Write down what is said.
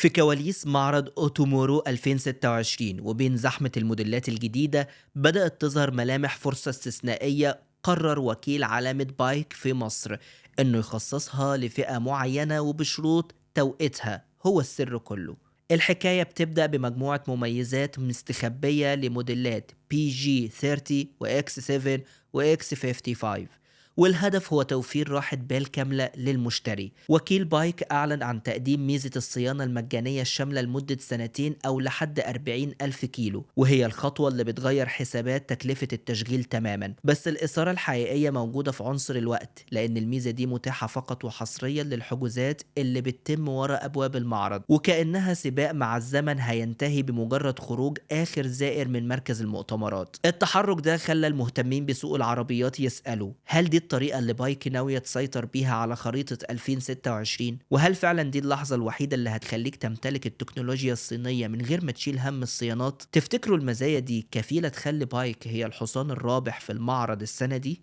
في كواليس معرض أوتومورو 2026 وبين زحمة الموديلات الجديدة بدأت تظهر ملامح فرصة استثنائية. قرر وكيل علامة بايك في مصر إنه يخصصها لفئة معينة وبشروط توقيتها هو السر كله. الحكاية بتبدأ بمجموعة مميزات مستخبية لموديلات بي جي 30 وإكس 7 وإكس 55، والهدف هو توفير راحة بال كاملة للمشتري. وكيل بايك أعلن عن تقديم ميزة الصيانة المجانية الشاملة لمدة سنتين أو لحد 40 ألف كيلو، وهي الخطوة اللي بتغير حسابات تكلفة التشغيل تماما. بس الإثارة الحقيقية موجودة في عنصر الوقت، لأن الميزة دي متاحة فقط وحصريا للحجوزات اللي بتتم وراء أبواب المعرض، وكأنها سباق مع الزمن هينتهي بمجرد خروج آخر زائر من مركز المؤتمرات. التحرك ده خلى المهتمين بسوق العربيات يسألوا، هل دي الطريقة اللي بايك ناوية تسيطر بيها على خريطة 2026؟ وهل فعلا دي اللحظة الوحيدة اللي هتخليك تمتلك التكنولوجيا الصينية من غير ما تشيل هم الصيانات؟ تفتكروا المزايا دي كفيلة تخلي بايك هي الحصان الرابح في المعرض السنة دي؟